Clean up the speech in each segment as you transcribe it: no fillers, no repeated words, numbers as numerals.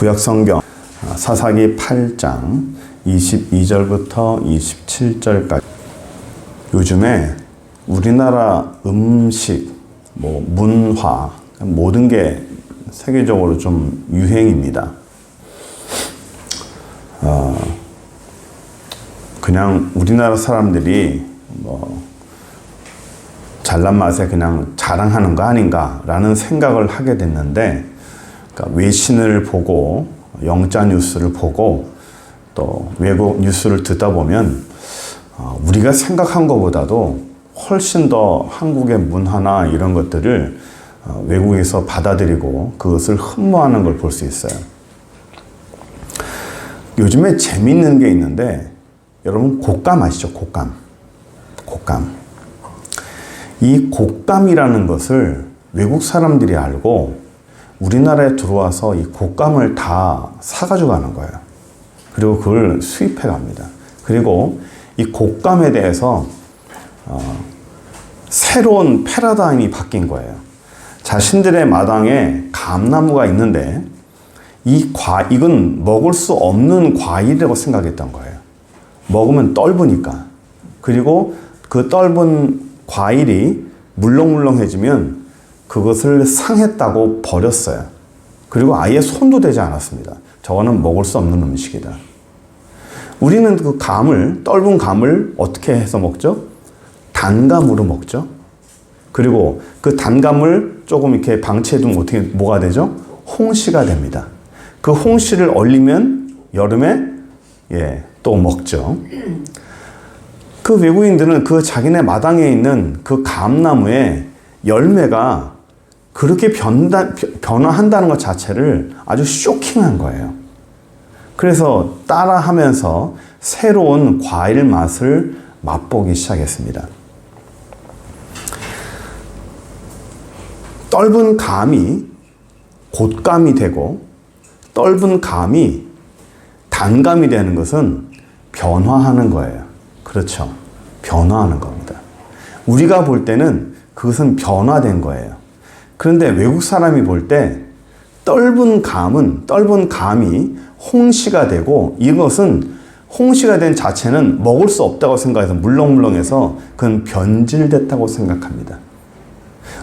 구약성경 사사기 8장 22절부터 27절까지. 요즘에 우리나라 음식, 문화, 모든 게 세계적으로 좀 유행입니다. 그냥 우리나라 사람들이 잘난 맛에 그냥 자랑하는 거 아닌가라는 생각을 하게 됐는데, 그러니까 외신을 보고 영자 뉴스를 보고 또 외국 뉴스를 듣다 보면 우리가 생각한 것보다도 훨씬 더 한국의 문화나 이런 것들을 외국에서 받아들이고 그것을 흠모하는 걸 볼 수 있어요. 요즘에 재밌는 게 있는데, 여러분 곶감 아시죠? 곶감. 이 곶감이라는 것을 외국 사람들이 알고 우리나라에 들어와서 이 곶감을 다 사가지고 가는 거예요. 그리고 그걸 수입해 갑니다. 그리고 이 곶감에 대해서 새로운 패러다임이 바뀐 거예요. 자신들의 마당에 감나무가 있는데 이건 먹을 수 없는 과일이라고 생각했던 거예요. 먹으면 떫으니까. 그리고 그 떫은 과일이 물렁물렁해지면 그것을 상했다고 버렸어요. 그리고 아예 손도 대지 않았습니다. 저거는 먹을 수 없는 음식이다. 우리는 그 떫은 감을 어떻게 해서 먹죠? 단감으로 먹죠. 그리고 그 단감을 조금 이렇게 방치해두면 뭐가 되죠? 홍시가 됩니다. 그 홍시를 얼리면 여름에 또 먹죠. 그 외국인들은 그 자기네 마당에 있는 그 감나무의 열매가 그렇게 변화한다는 것 자체를 아주 쇼킹한 거예요. 그래서 따라하면서 새로운 과일 맛을 맛보기 시작했습니다. 떫은 감이 곶감이 되고 떫은 감이 단감이 되는 것은 변화하는 거예요. 그렇죠. 변화하는 겁니다. 우리가 볼 때는 그것은 변화된 거예요. 그런데 외국 사람이 볼 때 떫은 감이 홍시가 되고, 이것은 홍시가 된 자체는 먹을 수 없다고 생각해서 물렁물렁해서 그건 변질됐다고 생각합니다.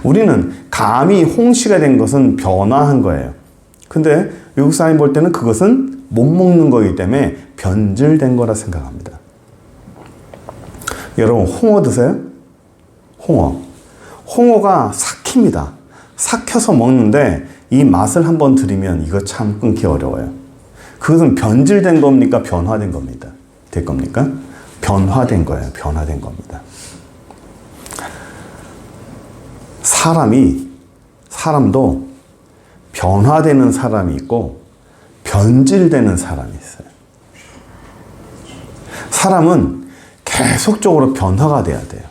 우리는 감이 홍시가 된 것은 변화한 거예요. 근데 외국 사람이 볼 때는 그것은 못 먹는 거기 때문에 변질된 거라 생각합니다. 여러분 홍어 드세요? 홍어가 삭힙니다. 삭혀서 먹는데 이 맛을 한번 들이면 이거 참 끊기 어려워요. 그것은 변질된 겁니까? 변화된 겁니다. 될 겁니까? 변화된 거예요. 변화된 겁니다. 사람도 변화되는 사람이 있고 변질되는 사람이 있어요. 사람은 계속적으로 변화가 돼야 돼요.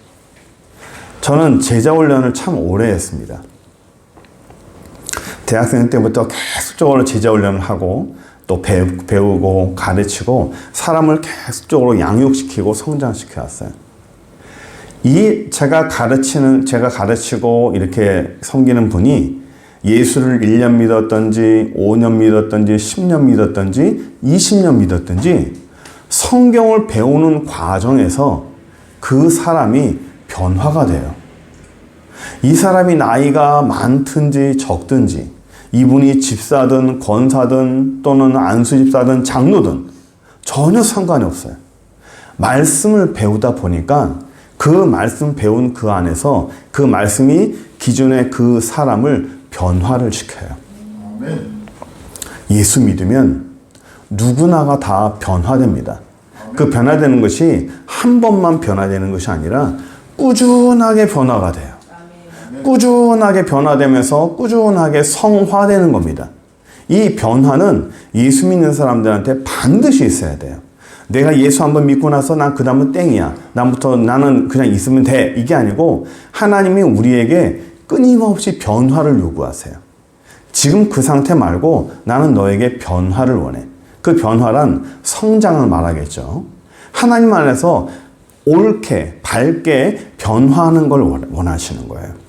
저는 제자훈련을 참 오래 했습니다. 대학생 때부터 계속적으로 제자훈련을 하고 또 배우고 가르치고 사람을 계속적으로 양육시키고 성장시켜 왔어요. 제가 가르치고 이렇게 섬기는 분이 예수를 1년 믿었던지 5년 믿었던지 10년 믿었던지 20년 믿었던지 성경을 배우는 과정에서 그 사람이 변화가 돼요. 이 사람이 나이가 많든지 적든지, 이분이 집사든 권사든 또는 안수집사든 장로든 전혀 상관이 없어요. 말씀을 배우다 보니까 그 말씀 배운 그 안에서 그 말씀이 기존의 그 사람을 변화를 시켜요. 예수 믿으면 누구나가 다 변화됩니다. 그 변화되는 것이 한 번만 변화되는 것이 아니라 꾸준하게 변화가 돼요. 꾸준하게 변화되면서 꾸준하게 성화되는 겁니다. 이 변화는 예수 믿는 사람들한테 반드시 있어야 돼요. 내가 예수 한번 믿고 나서 난 그 다음은 땡이야. 나는 그냥 있으면 돼. 이게 아니고 하나님이 우리에게 끊임없이 변화를 요구하세요. 지금 그 상태 말고 나는 너에게 변화를 원해. 그 변화란 성장을 말하겠죠. 하나님 안에서 옳게, 밝게 변화하는 걸 원하시는 거예요.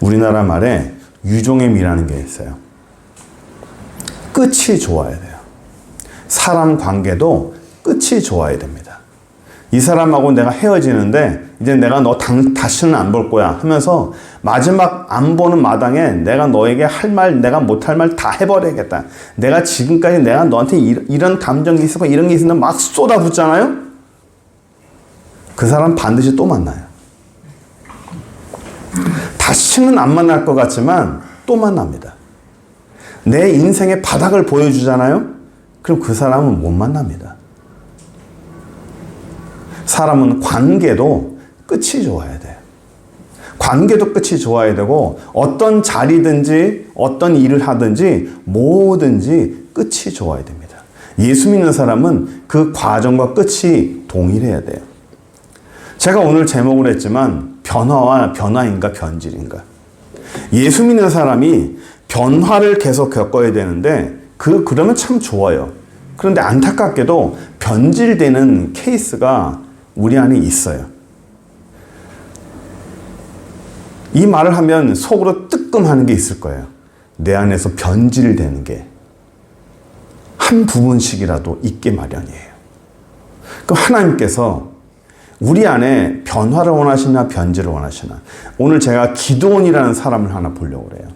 우리나라 말에 유종의 미라는 게 있어요. 끝이 좋아야 돼요. 사람 관계도 끝이 좋아야 됩니다. 이 사람하고 내가 헤어지는데 이제 내가 너 다시는 안 볼 거야 하면서 마지막 안 보는 마당에 내가 너에게 할 말, 내가 못할 말 다 해버려야겠다. 내가 지금까지 내가 너한테 이런 감정이 있었고 이런 게 있었는데 막 쏟아붓잖아요? 그 사람 반드시 또 만나요. 다시는 안 만날 것 같지만 또 만납니다. 내 인생의 바닥을 보여주잖아요? 그럼 그 사람은 못 만납니다. 사람은 관계도 끝이 좋아야 돼요. 관계도 끝이 좋아야 되고 어떤 자리든지 어떤 일을 하든지 뭐든지 끝이 좋아야 됩니다. 예수 믿는 사람은 그 과정과 끝이 동일해야 돼요. 제가 오늘 제목을 했지만 변화인가 변질인가. 예수 믿는 사람이 변화를 계속 겪어야 되는데 그러면 참 좋아요. 그런데 안타깝게도 변질되는 케이스가 우리 안에 있어요. 이 말을 하면 속으로 뜨끔하는 게 있을 거예요. 내 안에서 변질되는 게 한 부분씩이라도 있게 마련이에요. 그럼 하나님께서 우리 안에 변화를 원하시나 변질을 원하시나. 오늘 제가 기드온이라는 사람을 하나 보려고 그래요.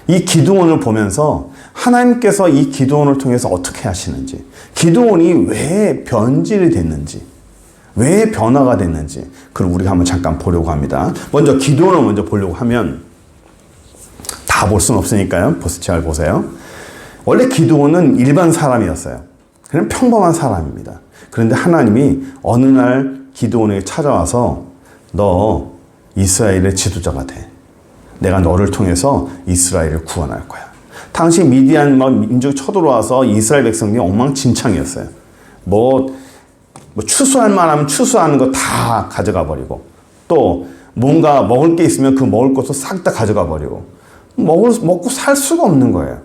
이 기드온을 보면서 하나님께서 이 기드온을 통해서 어떻게 하시는지, 기드온이 왜 변질이 됐는지, 왜 변화가 됐는지, 그걸 우리가 한번 잠깐 보려고 합니다. 먼저 기드온을 먼저 보려고 하면 다 볼 수는 없으니까요. 잘 보세요. 원래 기드온은 일반 사람이었어요. 그냥 평범한 사람입니다. 그런데 하나님이 어느 날 기드온에게 찾아와서 너 이스라엘의 지도자가 돼. 내가 너를 통해서 이스라엘을 구원할 거야. 당시 미디안 민족이 쳐들어와서 이스라엘 백성이 엉망진창이었어요. 뭐 추수할 만하면 추수하는 거 다 가져가 버리고, 또 뭔가 먹을 게 있으면 그 먹을 것도 싹 다 가져가 버리고, 먹고 살 수가 없는 거예요.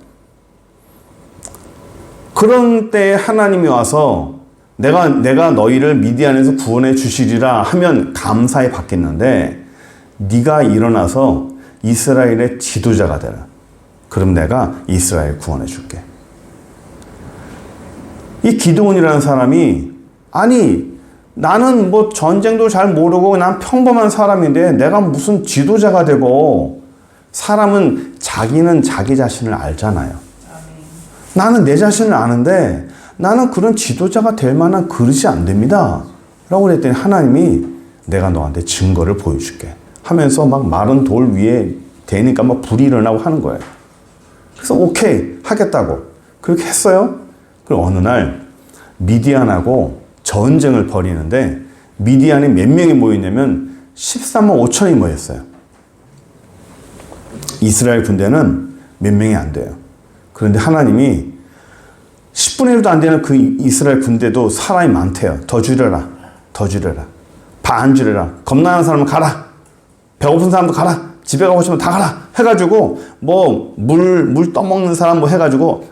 그런 때에 하나님이 와서 내가 너희를 미디안에서 구원해 주시리라 하면 감사히 받겠는데, 네가 일어나서 이스라엘의 지도자가 되라. 그럼 내가 이스라엘 구원해 줄게. 이 기드온이라는 사람이, 아니 나는 뭐 전쟁도 잘 모르고 난 평범한 사람인데 내가 무슨 지도자가 되고. 사람은 자기는 자기 자신을 알잖아요. 나는 내 자신을 아는데 나는 그런 지도자가 될 만한 그릇이 안 됩니다. 라고 그랬더니 하나님이 내가 너한테 증거를 보여줄게 하면서 막 마른 돌 위에 대니까 막 불이 일어나고 하는 거예요. 그래서 오케이 하겠다고 그렇게 했어요. 그리고 어느 날 미디안하고 전쟁을 벌이는데 미디안에 몇 명이 모였냐면 13만 5천이 모였어요. 이스라엘 군대는 몇 명이 안 돼요. 그런데 하나님이 10분의 1도 안 되는 그 이스라엘 군대도 사람이 많대요. 더 줄여라. 더 줄여라. 반 줄여라. 겁나는 사람은 가라. 배고픈 사람도 가라. 집에 가고 싶으면 다 가라. 해가지고 뭐 물 떠먹는 사람 뭐 해가지고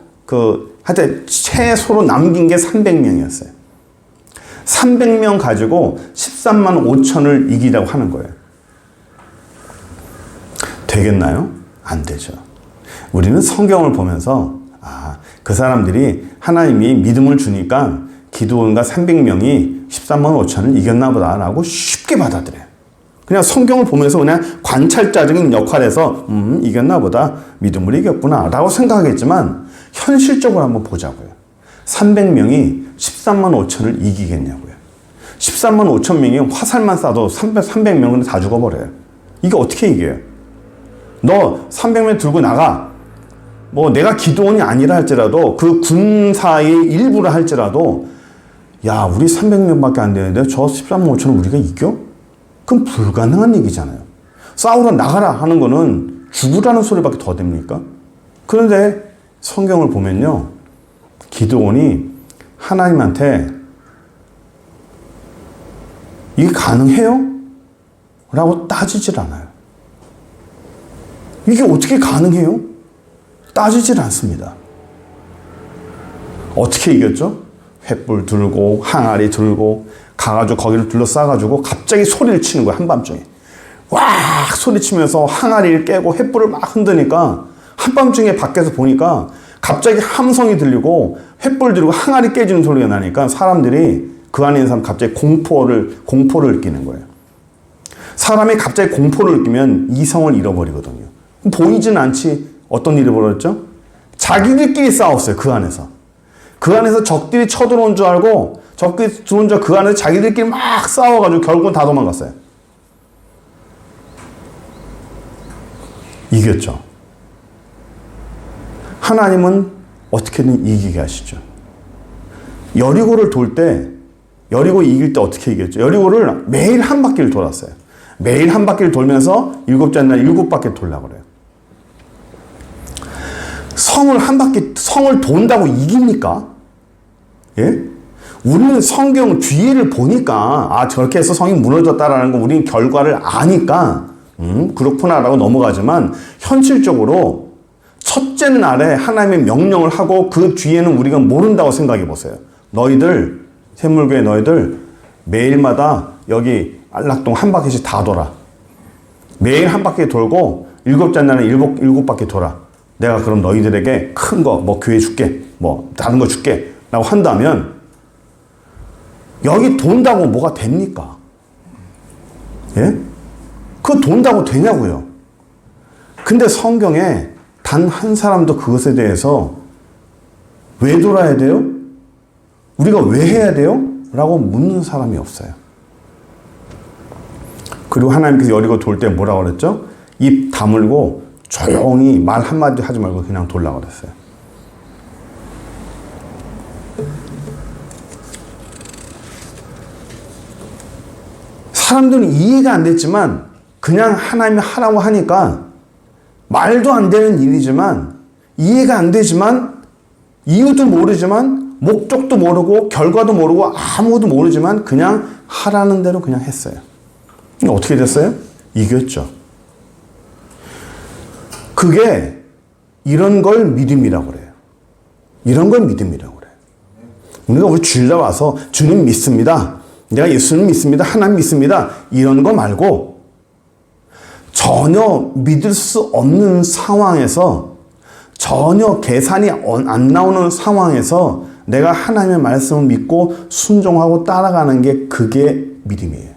하여튼 최소로 남긴 게 300명이었어요. 300명 가지고 13만 5천을 이기라고 하는 거예요. 되겠나요? 안 되죠. 우리는 성경을 보면서 그 사람들이 하나님이 믿음을 주니까 기드온과 300명이 13만 5천을 이겼나 보다라고 쉽게 받아들여요. 그냥 성경을 보면서 그냥 관찰자적인 역할에서 이겼나 보다, 믿음으로 이겼구나 라고 생각하겠지만 현실적으로 한번 보자고요. 300명이 13만 5천을 이기겠냐고요. 13만 5천 명이 화살만 쏴도 300명은 다 죽어버려요. 이게 어떻게 이겨요? 너 300명 들고 나가. 뭐 내가 기드온이 아니라 할지라도 그 군사의 일부를 할지라도 야 우리 300명밖에 안 되는데 저 13만 5천을 우리가 이겨? 그럼 불가능한 얘기잖아요. 싸우러 나가라 하는 거는 죽으라는 소리밖에 더 됩니까? 그런데 성경을 보면요, 기드온이 하나님한테 이게 가능해요? 라고 따지질 않아요. 이게 어떻게 가능해요? 따지질 않습니다. 어떻게 이겼죠? 횃불 들고 항아리 들고 가가지고 거기를 둘러싸가지고 갑자기 소리를 치는 거예요. 한밤중에 와 소리치면서 항아리를 깨고 횃불을 막 흔드니까 한밤중에 밖에서 보니까 갑자기 함성이 들리고 횃불 들고 항아리 깨지는 소리가 나니까 사람들이 그 안에 있는 사람 갑자기 공포를 느끼는 거예요. 사람이 갑자기 공포를 느끼면 이성을 잃어버리거든요. 보이진 않지. 어떤 일이 벌어졌죠? 자기들끼리 싸웠어요. 그 안에서. 그 안에서 적들이 쳐들어온 줄 알고 적들이 들어온 줄 알고 그 안에서 자기들끼리 막 싸워가지고 결국은 다 도망갔어요. 이겼죠. 하나님은 어떻게든 이기게 하시죠. 여리고를 돌 때, 여리고 이길 때 어떻게 이겼죠? 여리고를 매일 한 바퀴를 돌았어요. 매일 한 바퀴를 돌면서 일곱째 날 7바퀴를 돌라고 그래요. 성을 돈다고 이깁니까? 예? 우리는 성경 뒤를 보니까, 저렇게 해서 성이 무너졌다라는 거 우리는 결과를 아니까, 그렇구나라고 넘어가지만, 현실적으로 첫째 날에 하나님의 명령을 하고 그 뒤에는 우리가 모른다고 생각해 보세요. 너희들, 샘물교회 너희들 매일마다 여기 안락동 한 바퀴씩 다 돌아. 매일 한 바퀴 돌고 7째 날에 7바퀴 돌아. 내가 그럼 너희들에게 큰 거, 뭐 교회 줄게, 뭐 다른 거 줄게 라고 한다면 여기 돈다고 뭐가 됩니까? 예? 그거 돈다고 되냐고요. 근데 성경에 단 한 사람도 그것에 대해서 왜 돌아야 돼요? 우리가 왜 해야 돼요? 라고 묻는 사람이 없어요. 그리고 하나님께서 여리고 돌 때 뭐라고 그랬죠? 입 다물고 조용히 말 한마디 하지 말고 그냥 돌라고 그랬어요. 사람들은 이해가 안 됐지만 그냥 하나님이 하라고 하니까 말도 안 되는 일이지만 이해가 안 되지만 이유도 모르지만 목적도 모르고 결과도 모르고 아무것도 모르지만 그냥 하라는 대로 그냥 했어요. 어떻게 됐어요? 이겼죠. 그게 이런 걸 믿음이라고 그래요. 이런 걸 믿음이라고 그래요. 우리가 우리 주일날 와서 주님 믿습니다. 내가 예수님 믿습니다. 하나님 믿습니다. 이런 거 말고 전혀 믿을 수 없는 상황에서 전혀 계산이 안 나오는 상황에서 내가 하나님의 말씀을 믿고 순종하고 따라가는 게 그게 믿음이에요.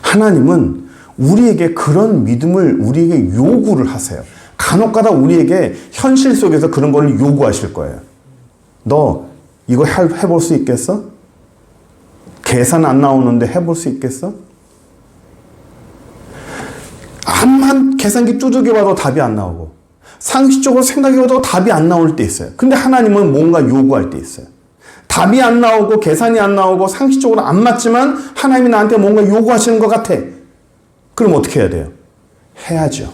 하나님은 우리에게 그런 믿음을 우리에게 요구를 하세요. 간혹가다 우리에게 현실 속에서 그런 걸 요구하실 거예요. 너 이거 해볼 수 있겠어? 계산 안 나오는데 해볼 수 있겠어? 암만 계산기 두들겨봐도 답이 안 나오고 상식적으로 생각해봐도 답이 안 나올 때 있어요. 근데 하나님은 뭔가 요구할 때 있어요. 답이 안 나오고 계산이 안 나오고 상식적으로 안 맞지만 하나님이 나한테 뭔가 요구하시는 것 같아. 그럼 어떻게 해야 돼요? 해야죠.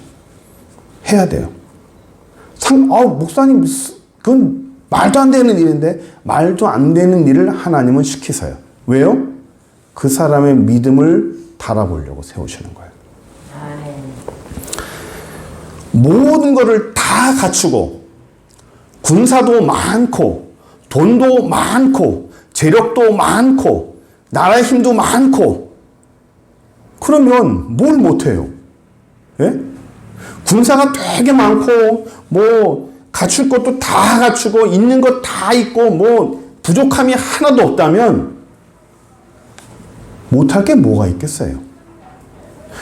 해야 돼요. 목사님, 그건 말도 안 되는 일인데 말도 안 되는 일을 하나님은 시키세요. 왜요? 그 사람의 믿음을 달아보려고 세우시는 거예요. 모든 것을 다 갖추고 군사도 많고 돈도 많고 재력도 많고 나라의 힘도 많고 그러면 뭘 못해요? 예? 군사가 되게 많고 뭐 갖출 것도 다 갖추고 있는 것 다 있고 뭐 부족함이 하나도 없다면 못할 게 뭐가 있겠어요?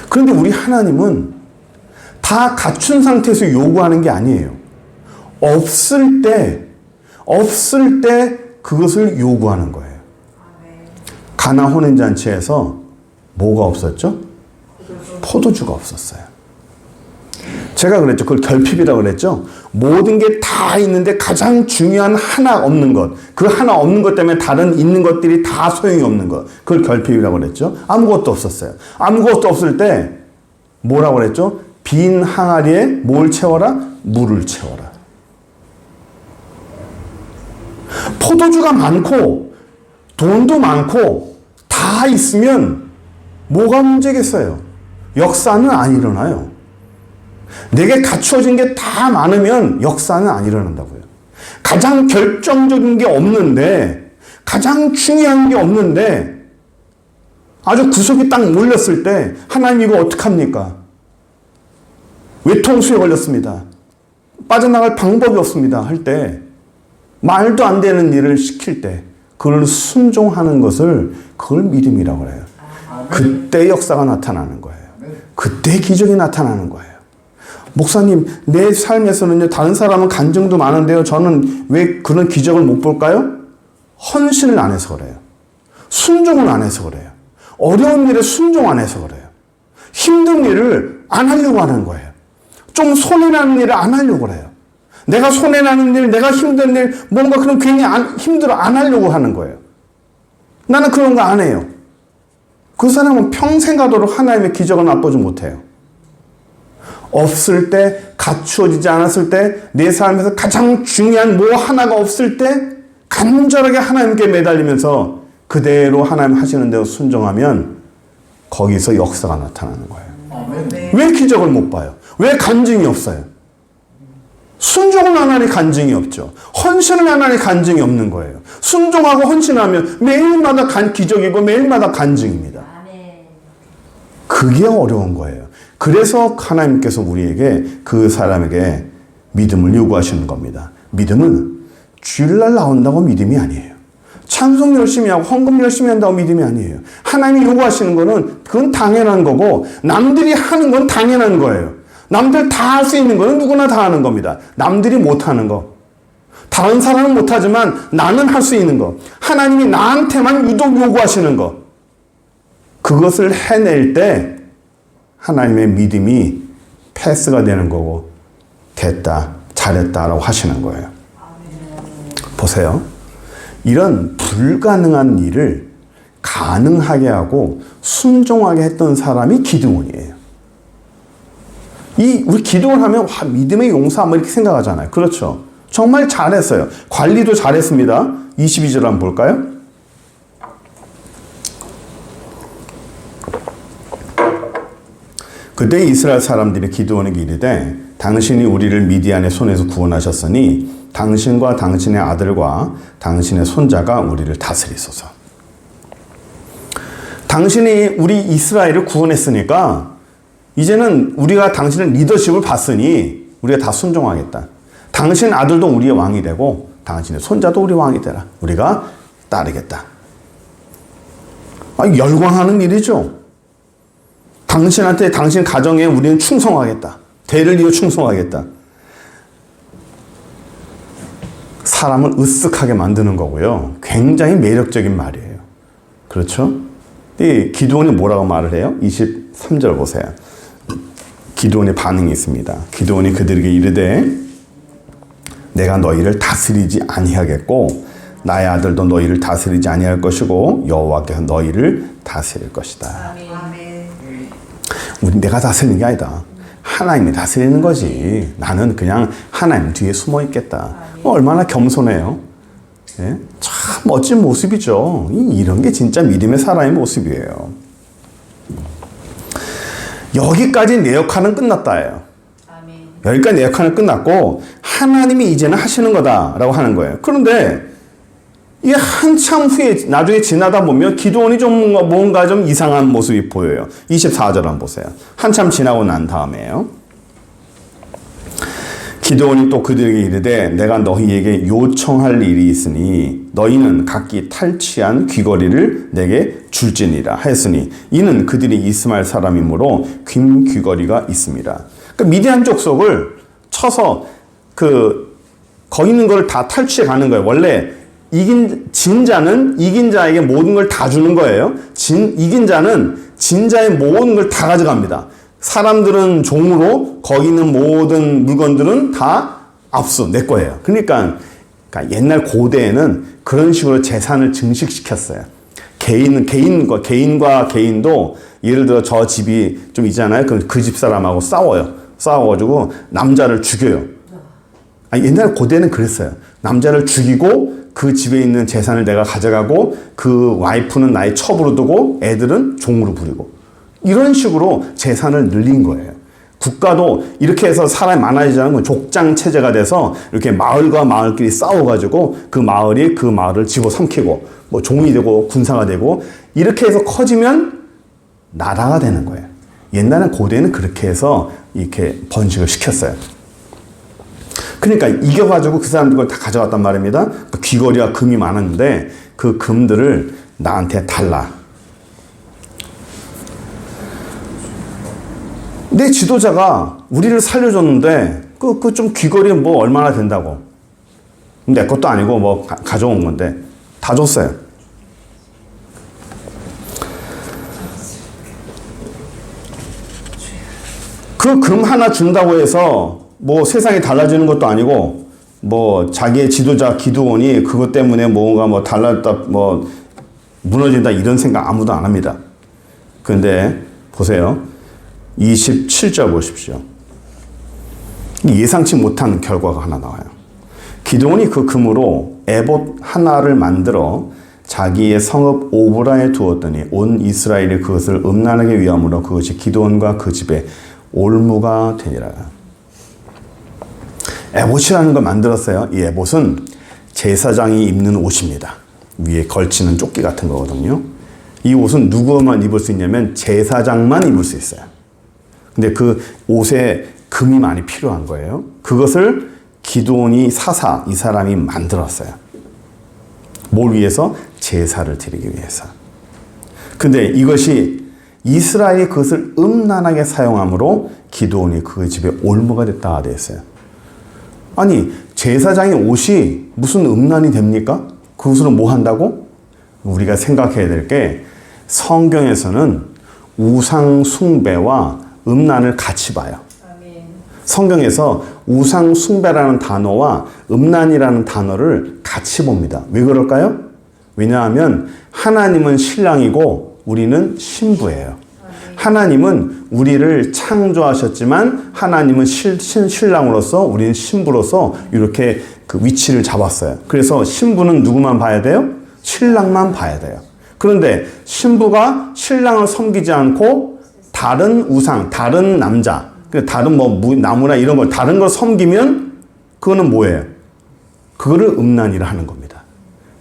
그런데 우리 하나님은 다 갖춘 상태에서 요구하는 게 아니에요. 없을 때 그것을 요구하는 거예요. 가나 혼인잔치에서 뭐가 없었죠? 포도주가 없었어요. 제가 그랬죠. 그걸 결핍이라고 그랬죠. 모든 게 다 있는데 가장 중요한 하나 없는 것. 그 하나 없는 것 때문에 다른 있는 것들이 다 소용이 없는 것. 그걸 결핍이라고 그랬죠. 아무것도 없었어요. 아무것도 없을 때 뭐라고 그랬죠? 빈 항아리에 뭘 채워라? 물을 채워라. 포도주가 많고 돈도 많고 다 있으면 뭐가 문제겠어요? 역사는 안 일어나요. 내게 갖추어진 게 다 많으면 역사는 안 일어난다고요. 가장 결정적인 게 없는데 가장 중요한 게 없는데 아주 구석이 딱 몰렸을 때 하나님 이거 어떡합니까? 외통수에 걸렸습니다. 빠져나갈 방법이 없습니다 할 때, 말도 안 되는 일을 시킬 때 그걸 순종하는 것을, 그걸 믿음이라고 해요. 그때 역사가 나타나는 거예요. 그때 기적이 나타나는 거예요. 목사님, 내 삶에서는요, 다른 사람은 간증도 많은데요, 저는 왜 그런 기적을 못 볼까요? 헌신을 안 해서 그래요. 순종을 안 해서 그래요. 어려운 일에 순종 안 해서 그래요. 힘든 일을 안 하려고 하는 거예요. 좀 손해나는 일을 안 하려고 그래요. 내가 손해나는 일, 내가 힘든 일, 뭔가 그런 괜히 힘들어 안 하려고 하는 거예요. 나는 그런 거 안 해요. 그 사람은 평생 가도록 하나님의 기적을 맛보지 못해요. 없을 때, 갖추어지지 않았을 때, 내 삶에서 가장 중요한 뭐 하나가 없을 때 간절하게 하나님께 매달리면서 그대로 하나님 하시는 대로 순종하면 거기서 역사가 나타나는 거예요. 왜 기적을 못 봐요? 왜 간증이 없어요? 순종을 안 하니 간증이 없죠. 헌신을 안 하니 간증이 없는 거예요. 순종하고 헌신하면 매일마다 기적이고 매일마다 간증입니다. 그게 어려운 거예요. 그래서 하나님께서 우리에게, 그 사람에게 믿음을 요구하시는 겁니다. 믿음은 주일날 나온다고 믿음이 아니에요. 찬송 열심히 하고 헌금 열심히 한다고 믿음이 아니에요. 하나님이 요구하시는 거는 그건 당연한 거고, 남들이 하는 건 당연한 거예요. 남들 다 할 수 있는 거는 누구나 다 하는 겁니다. 남들이 못하는 거, 다른 사람은 못하지만 나는 할 수 있는 거, 하나님이 나한테만 유독 요구하시는 거, 그것을 해낼 때 하나님의 믿음이 패스가 되는 거고, 됐다, 잘했다라고 하시는 거예요. 보세요. 이런 불가능한 일을 가능하게 하고 순종하게 했던 사람이 기드온이에요. 우리 기도를 하면 와, 믿음의 용사 뭐 이렇게 생각하잖아요. 그렇죠. 정말 잘했어요. 관리도 잘했습니다. 22절 한번 볼까요? 그때 이스라엘 사람들이 기드온에게 이르되, 당신이 우리를 미디안의 손에서 구원하셨으니 당신과 당신의 아들과 당신의 손자가 우리를 다스리소서. 당신이 우리 이스라엘을 구원했으니까 이제는 우리가 당신의 리더십을 봤으니 우리가 다 순종하겠다. 당신 아들도 우리의 왕이 되고 당신의 손자도 우리 왕이 되라. 우리가 따르겠다. 열광하는 일이죠. 당신한테, 당신 가정에 우리는 충성하겠다. 대를 이어 충성하겠다. 사람을 으쓱하게 만드는 거고요. 굉장히 매력적인 말이에요. 그렇죠? 이 기드온이 뭐라고 말을 해요? 23절 보세요. 기드온의 반응이 있습니다. 기드온이 그들에게 이르되, 내가 너희를 다스리지 아니하겠고 나의 아들도 너희를 다스리지 아니할 것이고 여호와께서 너희를 다스릴 것이다. 우리 내가 다스리는 게 아니다. 하나님이 다스리는 거지. 나는 그냥 하나님 뒤에 숨어 있겠다. 얼마나 겸손해요. 예? 참 멋진 모습이죠. 이런 게 진짜 믿음의 사람의 모습이에요. 여기까지 내 역할은 끝났다예요. 여기까지 내 역할은 끝났고 하나님이 이제는 하시는 거다라고 하는 거예요. 그런데 이게 한참 후에 나중에 지나다 보면 기드온이 좀 뭔가 좀 이상한 모습이 보여요. 24절 한번 보세요. 한참 지나고 난 다음에요. 기드온이 또 그들에게 이르되, 내가 너희에게 요청할 일이 있으니 너희는 각기 탈취한 귀걸이를 내게 줄지니라 하였으니, 이는 그들이 이스마엘 사람이므로 긴 귀걸이가 있습니다. 그러니까 미디안 족속을 쳐서 거기 있는 걸 다 탈취해 가는 거예요. 원래 진 자는 이긴 자에게 모든 걸 다 주는 거예요. 이긴 자는 진 자의 모든 걸 다 가져갑니다. 사람들은 종으로 거기 있는 모든 물건들은 다 압수, 내 거예요. 그러니까 옛날 고대에는 그런 식으로 재산을 증식시켰어요. 개인과 개인도 예를 들어 저 집이 좀 있잖아요. 그 집 사람하고 싸워가지고 남자를 죽여요. 옛날 고대는 그랬어요. 남자를 죽이고 그 집에 있는 재산을 내가 가져가고 그 와이프는 나의 첩으로 두고 애들은 종으로 부리고, 이런 식으로 재산을 늘린 거예요. 국가도 이렇게 해서 사람이 많아지자는 건 족장 체제가 돼서 이렇게 마을과 마을끼리 싸워가지고 그 마을이 그 마을을 집어삼키고 뭐 종이 되고 군사가 되고 이렇게 해서 커지면 나라가 되는 거예요. 옛날엔 고대는 그렇게 해서 이렇게 번식을 시켰어요. 그러니까 이겨가지고 그 사람들 걸 다 가져갔단 말입니다. 그 귀걸이와 금이 많았는데 그 금들을 나한테 달라. 내 지도자가 우리를 살려줬는데 그 좀 귀걸이 뭐 얼마나 된다고. 내 것도 아니고 뭐 가져온 건데 다 줬어요. 그 금 하나 준다고 해서 뭐 세상이 달라지는 것도 아니고 뭐 자기의 지도자 기드온이 그것 때문에 뭔가 뭐 달라졌다 뭐 무너진다 이런 생각 아무도 안 합니다. 그런데 보세요. 27절 보십시오. 예상치 못한 결과가 하나 나와요. 기드온이 그 금으로 에봇 하나를 만들어 자기의 성읍 오브라에 두었더니 온 이스라엘이 그것을 음란하게 위함으로 그것이 기드온과 그 집에 올무가 되니라. 에봇이라는 걸 만들었어요. 이 에봇은 제사장이 입는 옷입니다. 위에 걸치는 조끼 같은 거거든요. 이 옷은 누구만 입을 수 있냐면 제사장만 입을 수 있어요. 근데 그 옷에 금이 많이 필요한 거예요. 그것을 기드온이 사사 이 사람이 만들었어요. 뭘 위해서? 제사를 드리기 위해서. 근데 이것이 이스라엘이 그것을 음란하게 사용함으로 기드온이 그 집에 올무가 됐다 되었어요. 아니 제사장의 옷이 무슨 음란이 됩니까? 그 옷으로 뭐 한다고? 우리가 생각해야 될 게 성경에서는 우상 숭배와 음란을 같이 봐요. 성경에서 우상 숭배라는 단어와 음란이라는 단어를 같이 봅니다. 왜 그럴까요? 왜냐하면 하나님은 신랑이고 우리는 신부예요. 하나님은 우리를 창조하셨지만 하나님은 신랑으로서 우리는 신부로서 이렇게 그 위치를 잡았어요. 그래서 신부는 누구만 봐야 돼요? 신랑만 봐야 돼요. 그런데 신부가 신랑을 섬기지 않고 다른 우상, 다른 남자, 다른 뭐 나무나 이런 걸 다른 걸 섬기면 그거는 뭐예요? 그거를 음란이라 하는 겁니다.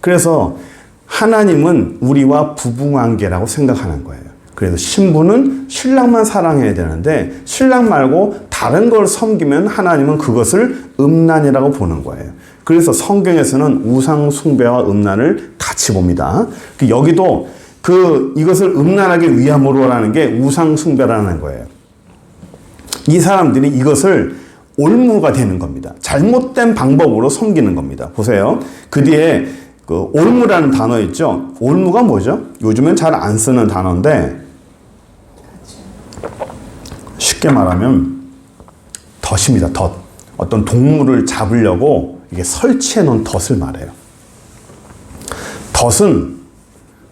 그래서 하나님은 우리와 부부관계라고 생각하는 거예요. 그래서 신부는 신랑만 사랑해야 되는데 신랑 말고 다른 걸 섬기면 하나님은 그것을 음란이라고 보는 거예요. 그래서 성경에서는 우상 숭배와 음란을 같이 봅니다. 여기도 이것을 음란하게 위함으로라는 게 우상 숭배라는 거예요. 이 사람들이 이것을 올무가 되는 겁니다. 잘못된 방법으로 섬기는 겁니다. 보세요. 그 뒤에 그 올무라는 단어 있죠. 올무가 뭐죠? 요즘엔 잘 안 쓰는 단어인데 쉽게 말하면 덫입니다. 덫. 어떤 동물을 잡으려고 이게 설치해 놓은 덫을 말해요. 덫은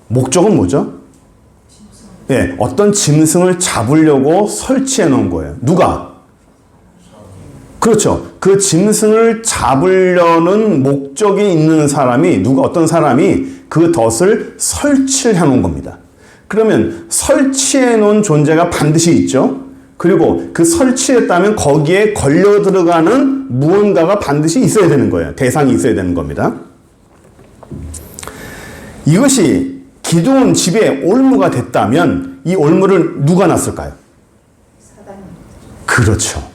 목적은 뭐죠? 예, 어떤 짐승을 잡으려고 설치해 놓은 거예요. 누가? 그렇죠. 그 짐승을 잡으려는 목적이 있는 사람이 어떤 사람이 그 덫을 설치해 놓은 겁니다. 그러면 설치해 놓은 존재가 반드시 있죠. 그리고 그 설치했다면 거기에 걸려 들어가는 무언가가 반드시 있어야 되는 거예요. 대상이 있어야 되는 겁니다. 이것이 기드온 집에 올무가 됐다면 이 올무를 누가 놨을까요? 사단이. 그렇죠.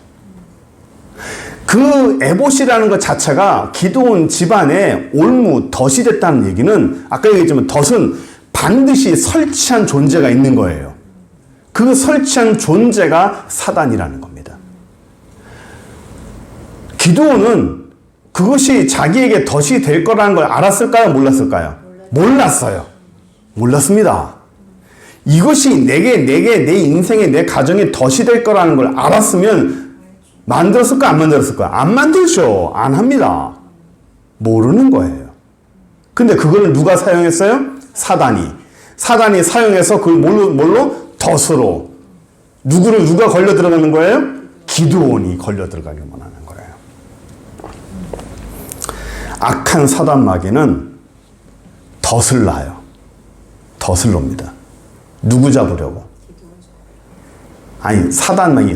그 에봇이라는 것 자체가 기드온 집안에 올무, 덫이 됐다는 얘기는 아까 얘기했지만 덫은 반드시 설치한 존재가 있는 거예요. 그 설치한 존재가 사단이라는 겁니다. 기드온은 그것이 자기에게 덫이 될 거라는 걸 알았을까요? 몰랐을까요? 몰랐어요. 몰랐습니다. 이것이 내게 내 인생에 내 가정에 덫이 될 거라는 걸 알았으면 만들었을까 안 만들었을까? 안 만들죠. 안 합니다. 모르는 거예요. 근데 그거를 누가 사용했어요? 사단이 사용해서 그걸 뭘로? 덫으로. 누가 걸려 들어가는 거예요? 기드온이 걸려 들어가길 원하는 거예요. 악한 사단 마귀는 덫을 놔요. 덫을 놉니다. 누구 잡으려고? 아니, 사단이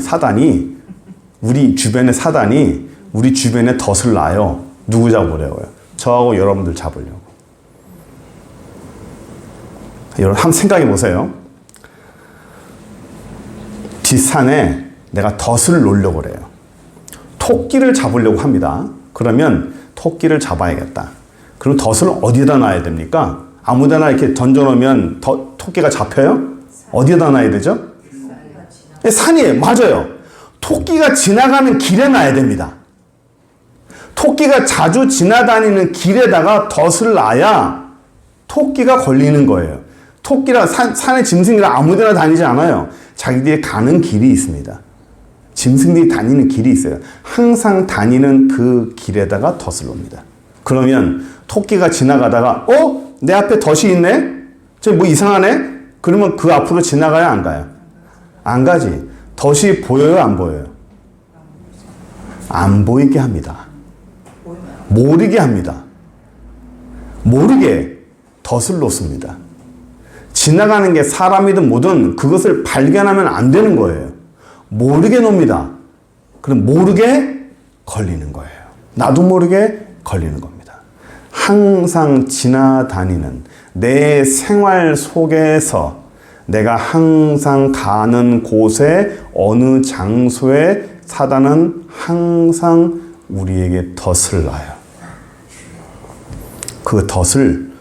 우리 주변에 덫을 놔요. 누구 잡으려고요? 저하고 여러분들 잡으려고. 여러분 한번 생각해 보세요. 뒷산에 내가 덫을 놓으려고 그래요. 토끼를 잡으려고 합니다. 그러면 토끼를 잡아야겠다. 그럼 덫을 어디다 놔야 됩니까? 아무데나 이렇게 던져놓으면 토끼가 잡혀요? 어디에다 놔야 되죠? 산이에요. 맞아요. 토끼가 지나가는 길에 놔야 됩니다. 토끼가 자주 지나다니는 길에다가 덫을 놔야 토끼가 걸리는 거예요. 토끼랑 산의 짐승이랑 아무데나 다니지 않아요. 자기들이 가는 길이 있습니다. 짐승들이 다니는 길이 있어요. 항상 다니는 그 길에다가 덫을 놓습니다. 그러면 토끼가 지나가다가 내 앞에 덫이 있네? 저기 뭐 이상하네? 그러면 그 앞으로 지나가야 안 가요? 안 가지. 덫이 보여요? 안 보여요? 안 보이게 합니다. 모르게 합니다. 모르게 덫을 놓습니다. 지나가는 게 사람이든 뭐든 그것을 발견하면 안 되는 거예요. 모르게 놉니다. 그럼 모르게 걸리는 거예요. 나도 모르게 걸리는 겁니다. 항상 지나다니는 내 생활 속에서 내가 항상 가는 곳에 어느 장소에 사단은 항상 우리에게 덫을 놔요. 그 덫을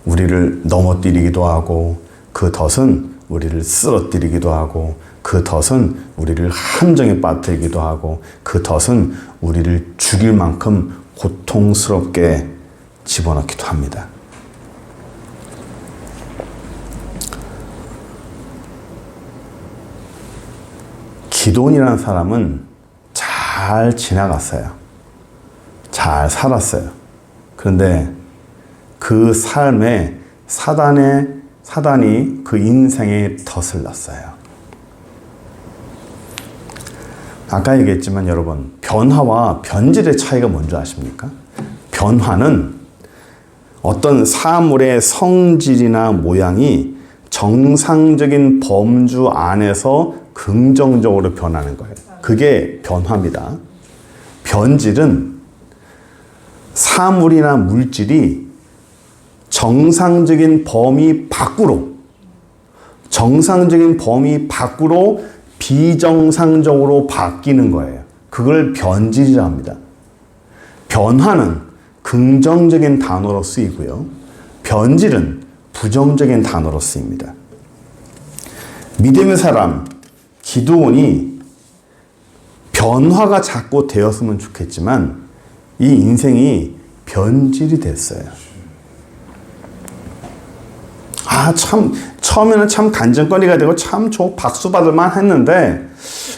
우리를 넘어뜨리기도 하고 그 덫은 우리를 쓰러뜨리기도 하고 그 덫은 우리를 함정에 빠뜨리기도 하고 그 덫은 우리를 죽일 만큼 고통스럽게 집어넣기도 합니다. 기드온이라는 사람은 잘 지나갔어요. 잘 살았어요. 그런데 그 삶에 사단이 그 인생에 덫을 놨어요. 아까 얘기했지만 여러분, 변화와 변질의 차이가 뭔지 아십니까? 변화는 어떤 사물의 성질이나 모양이 정상적인 범주 안에서 긍정적으로 변하는 거예요. 그게 변화입니다. 변질은 사물이나 물질이 정상적인 범위 밖으로 비정상적으로 바뀌는 거예요. 그걸 변질이라 합니다. 변화는 긍정적인 단어로 쓰이고요. 변질은 부정적인 단어로 쓰입니다. 믿음의 사람 기드온이 변화가 자꾸 되었으면 좋겠지만 이 인생이 변질이 됐어요. 처음에는 참 간증거리가 되고 참 박수 받을만 했는데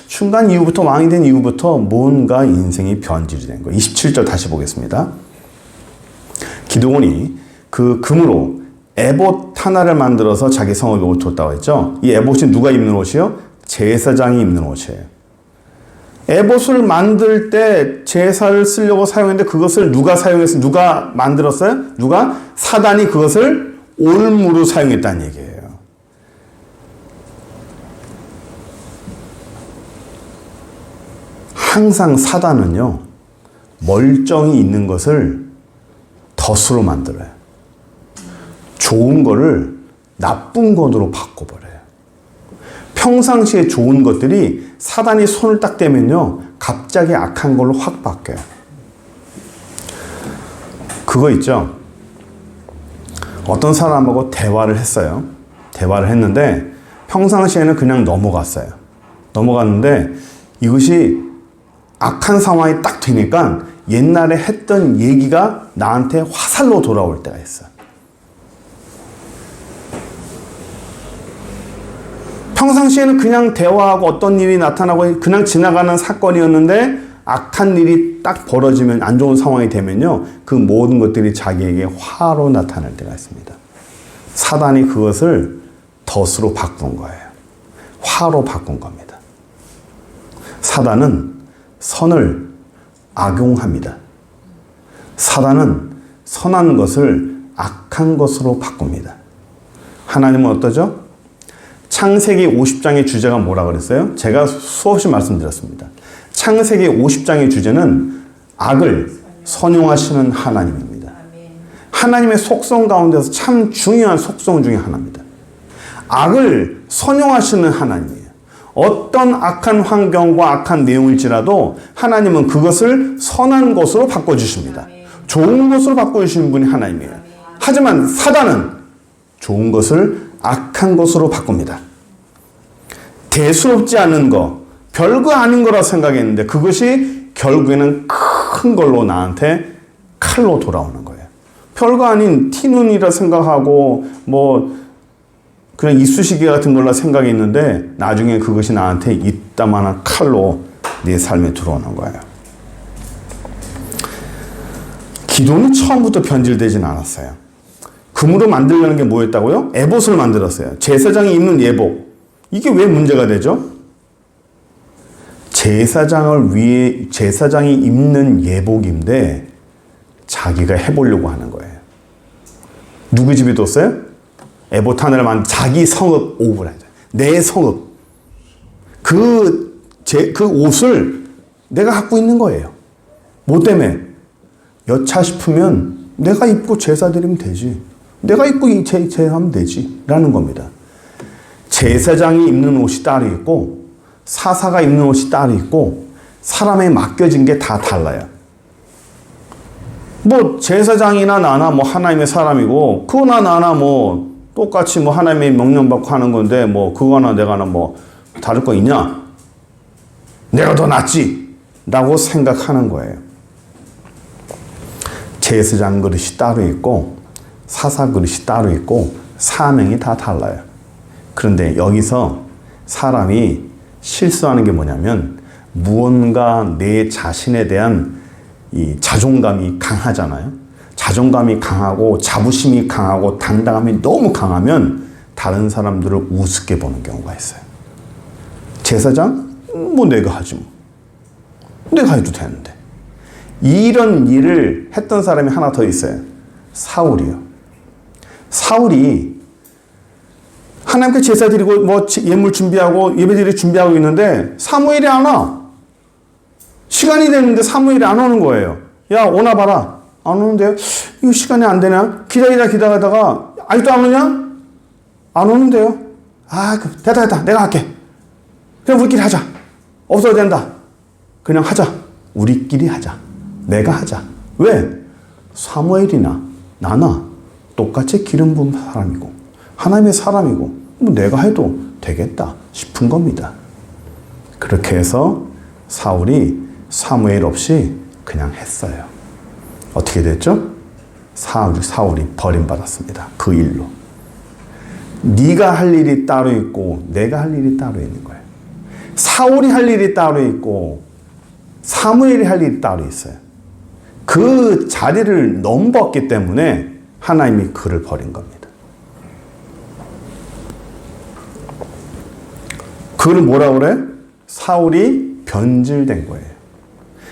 중간 이후부터 왕이 된 이후부터 뭔가 인생이 변질이 된 거예요. 27절 다시 보겠습니다. 기드온이 그 금으로 에봇 하나를 만들어서 자기 성읍에 옷 줬다고 했죠. 이 에봇이 누가 입는 옷이요? 제사장이 입는 옷이에요. 에봇을 만들 때 제사를 쓰려고 사용했는데 그것을 누가 사용했어요? 누가 만들었어요? 사단이 그것을 올무로 사용했다는 얘기예요. 항상 사단은요, 멀쩡히 있는 것을 덫으로 만들어요. 좋은 거를 나쁜 것으로 바꿔버려요. 평상시에 좋은 것들이 사단이 손을 딱 대면요, 갑자기 악한 걸로 확 바뀌어요. 그거 있죠? 어떤 사람하고 대화를 했어요. 대화를 했는데 평상시에는 그냥 넘어갔는데 이것이 악한 상황이 딱 되니까 옛날에 했던 얘기가 나한테 화살로 돌아올 때가 있어요. 평상시에는 그냥 대화하고 어떤 일이 나타나고 그냥 지나가는 사건이었는데 악한 일이 딱 벌어지면 안 좋은 상황이 되면요, 그 모든 것들이 자기에게 화로 나타날 때가 있습니다. 사단이 그것을 덫으로 바꾼 거예요. 화로 바꾼 겁니다. 사단은 선을 악용합니다. 사단은 선한 것을 악한 것으로 바꿉니다. 하나님은 어떠죠? 창세기 50장의 주제가 뭐라 그랬어요? 제가 수없이 말씀드렸습니다. 창세기 50장의 주제는 악을 선용하시는 하나님입니다. 하나님의 속성 가운데서 참 중요한 속성 중에 하나입니다. 악을 선용하시는 하나님이에요. 어떤 악한 환경과 악한 내용일지라도 하나님은 그것을 선한 것으로 바꿔주십니다. 좋은 것으로 바꿔주시는 분이 하나님이에요. 하지만 사단은 좋은 것을 악한 것으로 바꿉니다. 대수롭지 않은 거, 별거 아닌 거라 생각했는데 그것이 결국에는 큰 걸로 나한테 칼로 돌아오는 거예요. 별거 아닌 티눈이라 생각하고 그냥 이쑤시개 같은 걸로 생각했는데 나중에 그것이 나한테 이따만한 칼로 내 삶에 들어오는 거예요. 기도는 처음부터 변질되진 않았어요. 금으로 만들려는 게 뭐였다고요? 에봇을 만들었어요. 제사장이 입는 예복. 이게 왜 문제가 되죠? 제사장이 입는 예복인데 자기가 해보려고 하는 거예요. 누구 집에 뒀어요? 에봇 하나를 만든 자기 성읍 옵을 하죠. 내 성읍. 그 옷을 내가 갖고 있는 거예요. 뭐 때문에? 여차 싶으면 내가 입고 제사 드리면 되지. 내가 입고 제사하면 되지. 라는 겁니다. 제사장이 입는 옷이 따로 있고 사사가 입는 옷이 따로 있고 사람에 맡겨진 게 다 달라요. 제사장이나 나나 하나님의 사람이고 그거나 나나 똑같이 하나님의 명령받고 하는 건데 그거나 내가나 다를 거 있냐? 내가 더 낫지 라고 생각하는 거예요. 제사장 그릇이 따로 있고 사사 그릇이 따로 있고 사명이 다 달라요. 그런데 여기서 사람이 실수하는 게 뭐냐면 무언가 내 자신에 대한 이 자존감이 강하잖아요. 자존감이 강하고 자부심이 강하고 당당함이 너무 강하면 다른 사람들을 우습게 보는 경우가 있어요. 제사장? 내가 하지 내가 해도 되는데. 이런 일을 했던 사람이 하나 더 있어요. 사울이요. 사울이 하나님께 제사 드리고 예물 준비하고 예배드리 준비하고 있는데 사무엘이 안 와. 시간이 됐는데 사무엘이 안 오는 거예요. 야, 오나 봐라. 안 오는데요? 이거 시간이 안 되냐? 기다리다가 아직도 안 오냐? 안 오는데요? 됐다. 내가 할게. 그냥 우리끼리 하자. 없어도 된다. 그냥 하자. 우리끼리 하자. 내가 하자. 왜? 사무엘이나 나나 똑같이 기름 부은 사람이고 하나님의 사람이고 내가 해도 되겠다 싶은 겁니다. 그렇게 해서 사울이 사무엘 없이 그냥 했어요. 어떻게 됐죠? 사울이 버림받았습니다. 그 일로. 네가 할 일이 따로 있고 내가 할 일이 따로 있는 거예요. 사울이 할 일이 따로 있고 사무엘이 할 일이 따로 있어요. 그 자리를 넘봤기 때문에 하나님이 그를 버린 겁니다. 그걸 뭐라고 그래? 사울이 변질된 거예요.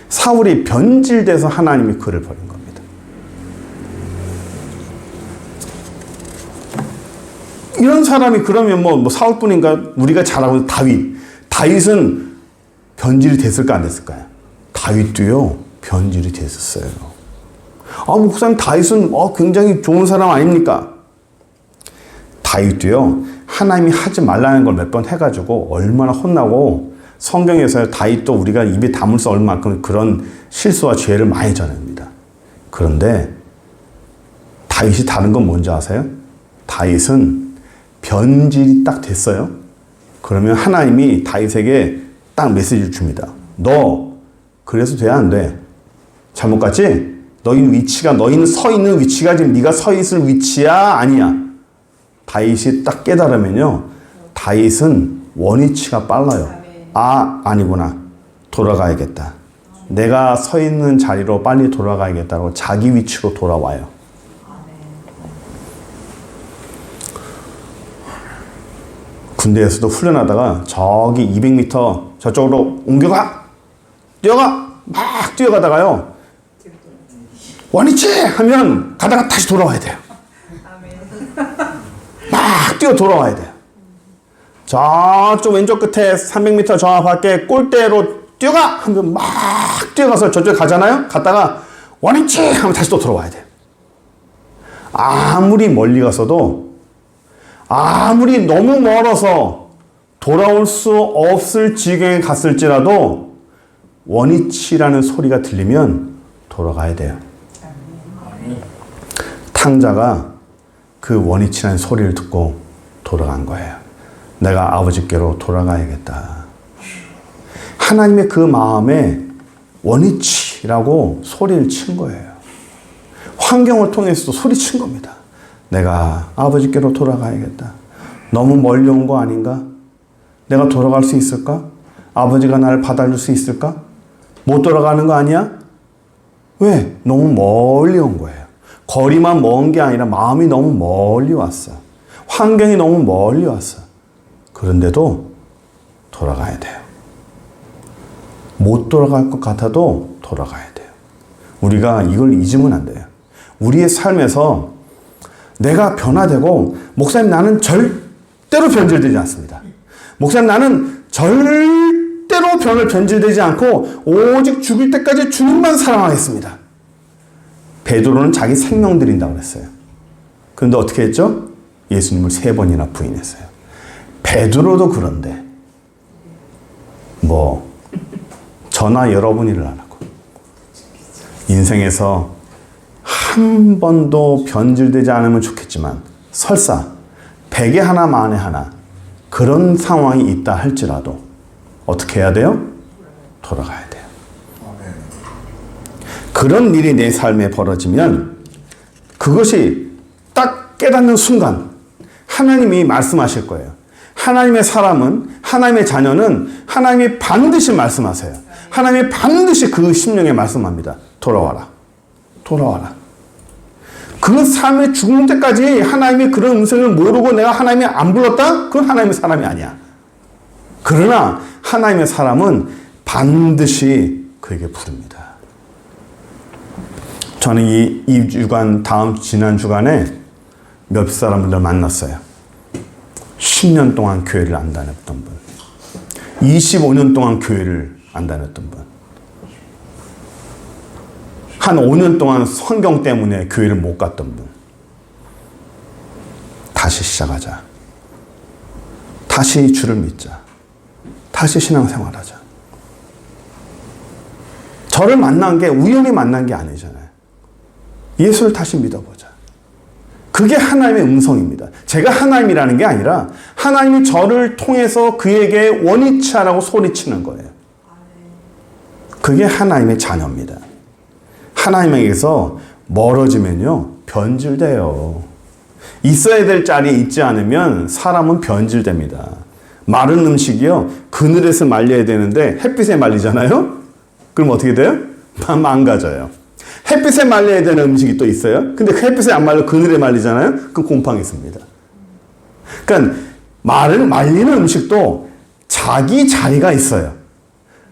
사울이 변질돼서 하나님이 그를 버린 겁니다. 이런 사람이 그러면 사울뿐인가? 우리가 잘 알고 있는 다윗은 변질이 됐을까 안 됐을까요? 다윗도요 변질이 됐었어요. 목사님 다윗은 굉장히 좋은 사람 아닙니까? 다윗도요 하나님이 하지 말라는 걸 몇 번 해가지고 얼마나 혼나고 성경에서 다윗도 우리가 입에 담을 수 없을 만큼 그런 실수와 죄를 많이 전합니다. 그런데 다윗이 다른 건 뭔지 아세요? 다윗은 변질이 딱 됐어요. 그러면 하나님이 다윗에게 딱 메시지를 줍니다. 너 그래서 돼 안 돼? 잘못 갔지? 너희는 서 있는 위치가 지금 네가 서 있을 위치야 아니야? 다윗이 딱 깨달으면요 다윗은 원위치가 빨라요. 아니구나. 돌아가야겠다. 내가 서 있는 자리로 빨리 돌아가야겠다고 자기 위치로 돌아와요. 군대에서도 훈련하다가 저기 200m 저쪽으로 옮겨가! 뛰어가! 막 뛰어가다가요 원위치! 하면 가다가 다시 돌아와야 돼요. 막 뛰어 돌아와야 돼요. 저쪽 왼쪽 끝에 300m 저 밖에 골대로 뛰어가! 하면 막 뛰어가서 저쪽에 가잖아요? 갔다가 원위치! 하면 다시 또 돌아와야 돼요. 아무리 멀리 가서도 아무리 너무 멀어서 돌아올 수 없을 지경에 갔을지라도 원위치라는 소리가 들리면 돌아가야 돼요. 탕자가 그 원위치라는 소리를 듣고 돌아간 거예요. 내가 아버지께로 돌아가야겠다. 하나님의 그 마음에 원위치라고 소리를 친 거예요. 환경을 통해서도 소리친 겁니다. 내가 아버지께로 돌아가야겠다. 너무 멀리 온 거 아닌가? 내가 돌아갈 수 있을까? 아버지가 나를 받아줄 수 있을까? 못 돌아가는 거 아니야? 왜? 너무 멀리 온 거예요. 거리만 먼 게 아니라 마음이 너무 멀리 왔어. 환경이 너무 멀리 왔어. 그런데도 돌아가야 돼요. 못 돌아갈 것 같아도 돌아가야 돼요. 우리가 이걸 잊으면 안 돼요. 우리의 삶에서 내가 변화되고, 목사님 나는 절대로 변질되지 않습니다. 목사님 나는 절대로 변질되지 않고 오직 죽을 때까지 주님만 사랑하겠습니다. 베드로는 자기 생명 드린다고 그랬어요. 그런데 어떻게 했죠? 예수님을 3번이나 부인했어요. 베드로도 그런데 저나 여러분이를 안 하고 인생에서 한 번도 변질되지 않으면 좋겠지만 설사 100에 하나 만에 하나 그런 상황이 있다 할지라도 어떻게 해야 돼요? 돌아가야 돼요. 그런 일이 내 삶에 벌어지면 그것이 딱 깨닫는 순간 하나님이 말씀하실 거예요. 하나님의 사람은, 하나님의 자녀는 하나님이 반드시 말씀하세요. 하나님이 반드시 그 심령에 말씀합니다. 돌아와라. 돌아와라. 그 삶의 죽는 때까지 하나님이 그런 음성을 모르고 내가 하나님이 안 불렀다? 그건 하나님의 사람이 아니야. 그러나 하나님의 사람은 반드시 그에게 부릅니다. 저는 이 주간, 지난 주간에 몇 사람들 만났어요. 10년 동안 교회를 안 다녔던 분, 25년 동안 교회를 안 다녔던 분, 한 5년 동안 환경 때문에 교회를 못 갔던 분. 다시 시작하자. 다시 주를 믿자. 다시 신앙생활하자. 저를 만난 게 우연히 만난 게 아니잖아요. 예수를 다시 믿어보자. 그게 하나님의 음성입니다. 제가 하나님이라는 게 아니라 하나님이 저를 통해서 그에게 원위치 하라고 소리치는 거예요. 그게 하나님의 자녀입니다. 하나님에게서 멀어지면요, 변질돼요. 있어야 될 자리에 있지 않으면 사람은 변질됩니다. 마른 음식이요, 그늘에서 말려야 되는데 햇빛에 말리잖아요? 그럼 어떻게 돼요? 망가져요. 햇빛에 말려야 되는 음식이 또 있어요. 근데 그 햇빛에 안 말려 그늘에 말리잖아요? 그럼 곰팡이 있습니다. 그러니까 말리는 음식도 자기 자리가 있어요.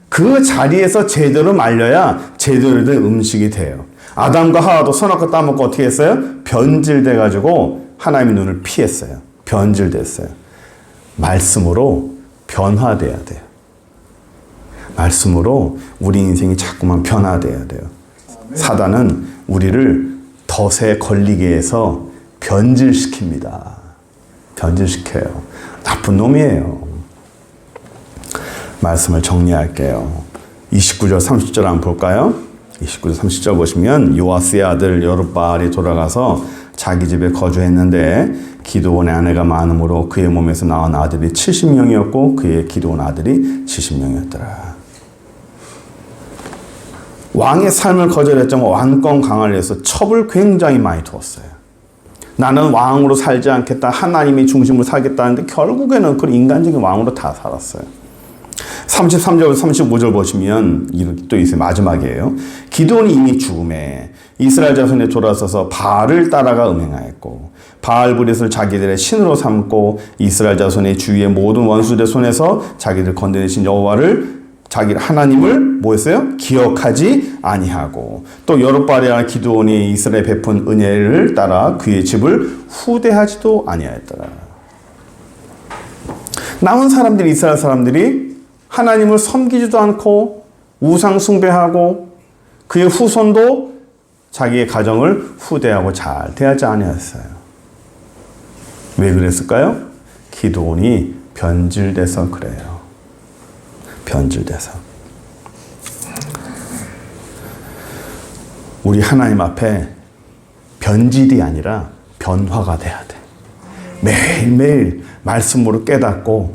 그 자리에서 제대로 말려야 제대로 된 음식이 돼요. 아담과 하와도 선악과 따먹고 어떻게 했어요? 변질돼가지고 하나님의 눈을 피했어요. 변질됐어요. 말씀으로 변화돼야 돼요. 말씀으로 우리 인생이 자꾸만 변화돼야 돼요. 사단은 우리를 덫에 걸리게 해서 변질시킵니다. 변질시켜요. 나쁜 놈이에요. 말씀을 정리할게요. 29절 30절 한번 볼까요? 29절 30절 보시면 요아스의 아들 여룻바알이 돌아가서 자기 집에 거주했는데 기드온의 아내가 많음으로 그의 몸에서 나온 아들이 70명이었고 그의 기드온 아들이 70명이었더라. 왕의 삶을 거절했지만 왕권 강화를 위해서 첩을 굉장히 많이 두었어요. 나는 왕으로 살지 않겠다. 하나님이 중심으로 살겠다는데 결국에는 그 인간적인 왕으로 다 살았어요. 33절, 35절 보시면 이렇게 또 있어요. 마지막이에요. 기드온이 이미 죽음에 이스라엘 자손에 돌아서서 바알을 따라가 음행하였고 바알브릿을 자기들의 신으로 삼고 이스라엘 자손의 주위의 모든 원수들의 손에서 자기들 건드리신 여호와를 자기 하나님을 뭐 했어요? 기억하지 아니하고 또 여룻바알이라는 기드온이 이스라엘에 베푼 은혜를 따라 그의 집을 후대하지도 아니하였더라. 남은 사람들이 이스라엘 사람들이 하나님을 섬기지도 않고 우상 숭배하고 그의 후손도 자기의 가정을 후대하고 잘 대하지 아니하였어요. 왜 그랬을까요? 기드온이 변질돼서 그래요. 변질돼서. 우리 하나님 앞에 변질이 아니라 변화가 돼야 돼. 매일매일 말씀으로 깨닫고,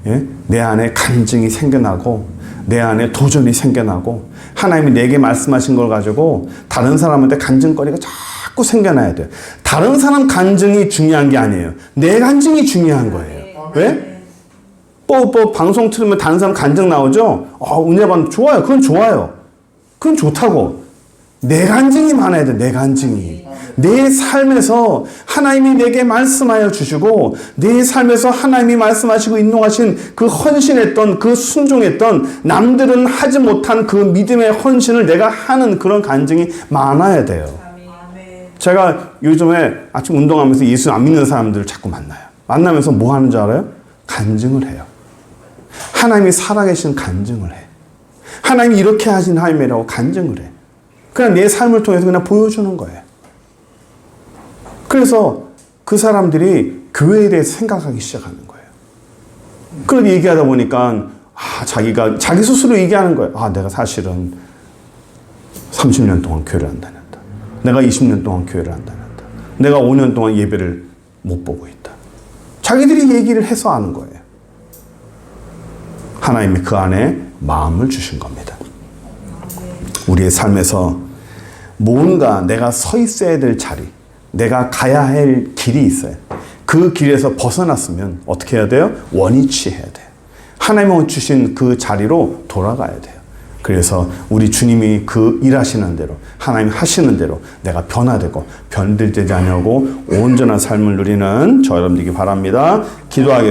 예? 내 안에 간증이 생겨나고, 내 안에 도전이 생겨나고, 하나님이 내게 말씀하신 걸 가지고 다른 사람한테 간증거리가 자꾸 생겨나야 돼요. 다른 사람 간증이 중요한 게 아니에요. 내 간증이 중요한 거예요. 왜? 방송 틀으면 다른 사람 간증 나오죠? 은혜 받는 좋아요. 그건 좋아요. 그건 좋다고. 내 간증이 많아야 돼. 내 간증이. 내 삶에서 하나님이 내게 말씀하여 주시고, 내 삶에서 하나님이 말씀하시고 인도하신 그 헌신했던, 그 순종했던, 남들은 하지 못한 그 믿음의 헌신을 내가 하는 그런 간증이 많아야 돼요. 제가 요즘에 아침 운동하면서 예수 안 믿는 사람들을 자꾸 만나요. 만나면서 뭐 하는 줄 알아요? 간증을 해요. 하나님이 살아계신 간증을 해. 하나님이 이렇게 하신 하나님이라고 간증을 해. 그냥 내 삶을 통해서 그냥 보여주는 거예요. 그래서 그 사람들이 교회에 대해서 생각하기 시작하는 거예요. 그렇게 얘기하다 보니까 자기가 자기 스스로 얘기하는 거예요. 내가 사실은 30년 동안 교회를 안 다녔다. 내가 20년 동안 교회를 안 다녔다. 내가 5년 동안 예배를 못 보고 있다. 자기들이 얘기를 해서 아는 거예요. 하나님이 그 안에 마음을 주신 겁니다. 우리의 삶에서 뭔가 내가 서 있어야 될 자리, 내가 가야 할 길이 있어요. 그 길에서 벗어났으면 어떻게 해야 돼요? 원위치해야 돼요. 하나님이 주신 그 자리로 돌아가야 돼요. 그래서 우리 주님이 그 일하시는 대로, 하나님 하시는 대로 내가 변화되고 변질되지 않냐고 온전한 삶을 누리는 저 여러분 되기 바랍니다. 기도하겠습니다.